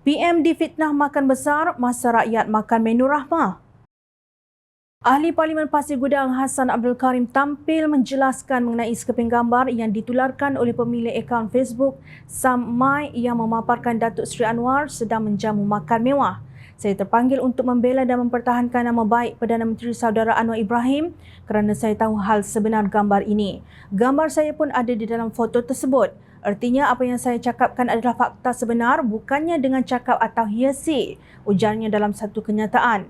PM difitnah makan besar masa rakyat makan menu rahmah. Ahli Parlimen Pasir Gudang Hassan Abdul Karim tampil menjelaskan mengenai sekeping gambar yang ditularkan oleh pemilik akaun Facebook Sam Mai yang memaparkan Datuk Seri Anwar sedang menjamu makan mewah. Saya terpanggil untuk membela dan mempertahankan nama baik Perdana Menteri Saudara Anwar Ibrahim kerana saya tahu hal sebenar gambar ini. Gambar saya pun ada di dalam foto tersebut. Artinya apa yang saya cakapkan adalah fakta sebenar, bukannya dengan cakap atau hiasi, ujarnya dalam satu kenyataan.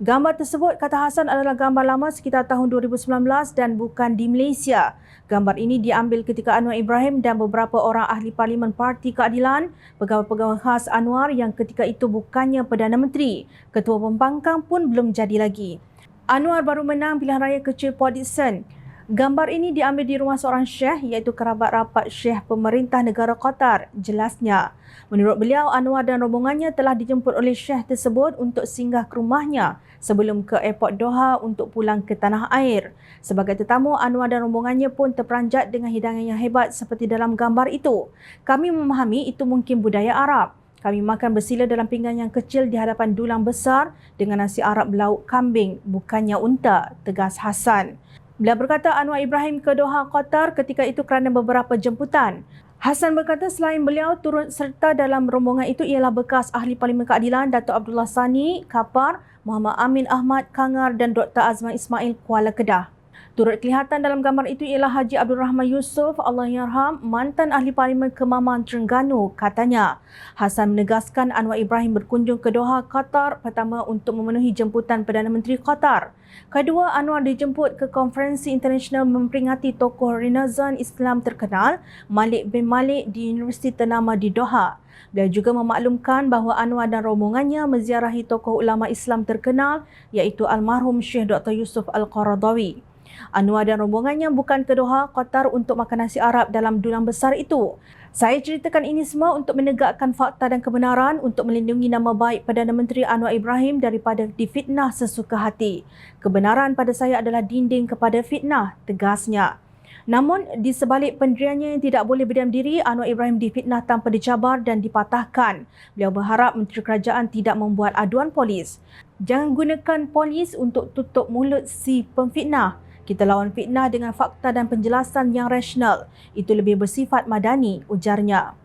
Gambar tersebut, kata Hassan, adalah gambar lama sekitar tahun 2019 dan bukan di Malaysia. Gambar ini diambil ketika Anwar Ibrahim dan beberapa orang ahli Parlimen Parti Keadilan, pegawai-pegawai khas Anwar yang ketika itu bukannya Perdana Menteri. Ketua Pembangkang pun belum jadi lagi. Anwar baru menang pilihan raya kecil Port Dickson. Gambar ini diambil di rumah seorang syekh iaitu kerabat rapat syekh pemerintah negara Qatar, jelasnya. Menurut beliau, Anwar dan rombongannya telah dijemput oleh syekh tersebut untuk singgah ke rumahnya sebelum ke airport Doha untuk pulang ke tanah air. Sebagai tetamu, Anwar dan rombongannya pun terperanjat dengan hidangan yang hebat seperti dalam gambar itu. Kami memahami itu mungkin budaya Arab. Kami makan bersila dalam pinggan yang kecil di hadapan dulang besar dengan nasi Arab lauk kambing, bukannya unta, tegas Hassan. Beliau berkata Anwar Ibrahim ke Doha, Qatar ketika itu kerana beberapa jemputan. Hassan berkata selain beliau turut serta dalam rombongan itu ialah bekas Ahli Parlimen Keadilan Datuk Abdullah Sani, Kapar, Muhammad Amin Ahmad, Kangar dan Dr. Azman Ismail, Kuala Kedah. Turut kelihatan dalam gambar itu ialah Haji Abdul Rahman Yusof, Allahyarham, mantan Ahli Parlimen Kemaman Terengganu, katanya. Hassan menegaskan Anwar Ibrahim berkunjung ke Doha, Qatar pertama untuk memenuhi jemputan Perdana Menteri Qatar. Kedua, Anwar dijemput ke konferensi internasional memperingati tokoh Renaissance Islam terkenal Malik bin Malik di Universiti ternama di Doha. Beliau juga memaklumkan bahawa Anwar dan rombongannya menziarahi tokoh ulama Islam terkenal iaitu almarhum Syekh Dr. Yusuf Al-Qaradawi. Anwar dan rombongannya bukan ke Doha, Qatar untuk makan nasi Arab dalam dulang besar itu. Saya ceritakan ini semua untuk menegakkan fakta dan kebenaran untuk melindungi nama baik Perdana Menteri Anwar Ibrahim daripada difitnah sesuka hati. Kebenaran pada saya adalah dinding kepada fitnah, tegasnya. Namun, di sebalik pendiriannya yang tidak boleh berdiam diri, Anwar Ibrahim difitnah tanpa dicabar dan dipatahkan. Beliau berharap Menteri Kerajaan tidak membuat aduan polis. Jangan gunakan polis untuk tutup mulut si pemfitnah. Kita lawan fitnah dengan fakta dan penjelasan yang rasional. Itu lebih bersifat madani, ujarnya.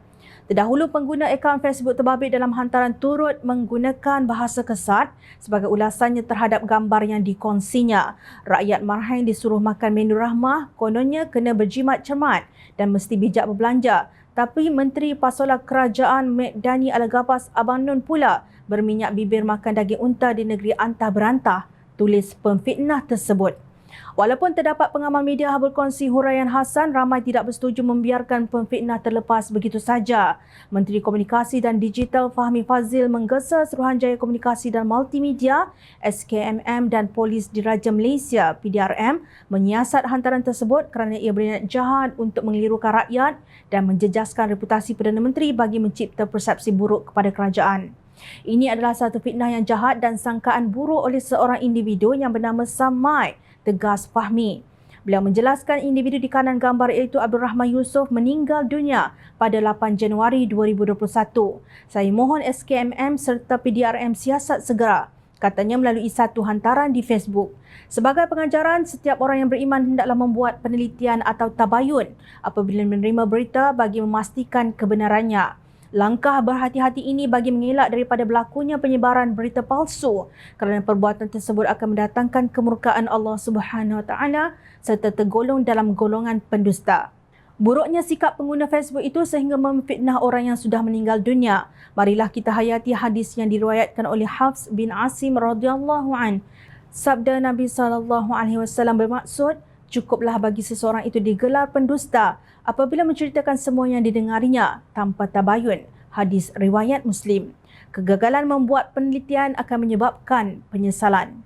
Terdahulu pengguna akaun Facebook terbabit dalam hantaran turut menggunakan bahasa kesat sebagai ulasannya terhadap gambar yang dikongsinya. Rakyat Marhain disuruh makan menu rahmah, kononnya kena berjimat cermat dan mesti bijak berbelanja. Tapi Menteri Pasola Kerajaan Mekdani Al-Gabas Abang Nun pula berminyak bibir makan daging unta di negeri antah berantah, tulis pemfitnah tersebut. Walaupun terdapat pengamal media berkongsi huraian Hassan, ramai tidak bersetuju membiarkan pemfitnah terlepas begitu saja. Menteri Komunikasi dan Digital Fahmi Fazil menggesa Suruhanjaya Komunikasi dan Multimedia SKMM dan Polis Diraja Malaysia PDRM menyiasat hantaran tersebut kerana ia berniat jahat untuk mengelirukan rakyat dan menjejaskan reputasi Perdana Menteri bagi mencipta persepsi buruk kepada kerajaan. Ini adalah satu fitnah yang jahat dan sangkaan buruk oleh seorang individu yang bernama Sam Mai, tegas Fahmi. Beliau menjelaskan individu di kanan gambar iaitu Abdul Rahman Yusof meninggal dunia pada 8 Januari 2021. Saya mohon SKMM serta PDRM siasat segera, katanya melalui satu hantaran di Facebook. Sebagai pengajaran, setiap orang yang beriman hendaklah membuat penelitian atau tabayun apabila menerima berita bagi memastikan kebenarannya. Langkah berhati-hati ini bagi mengelak daripada berlakunya penyebaran berita palsu kerana perbuatan tersebut akan mendatangkan kemurkaan Allah Subhanahu Wa Taala serta tergolong dalam golongan pendusta. Buruknya sikap pengguna Facebook itu sehingga memfitnah orang yang sudah meninggal dunia. Marilah kita hayati hadis yang diriwayatkan oleh Hafs bin Asim radhiyallahu an. Sabda Nabi SAW bermaksud, cukuplah bagi seseorang itu digelar pendusta apabila menceritakan semua yang didengarinya tanpa tabayun. Hadis riwayat Muslim. Kegagalan membuat penelitian akan menyebabkan penyesalan.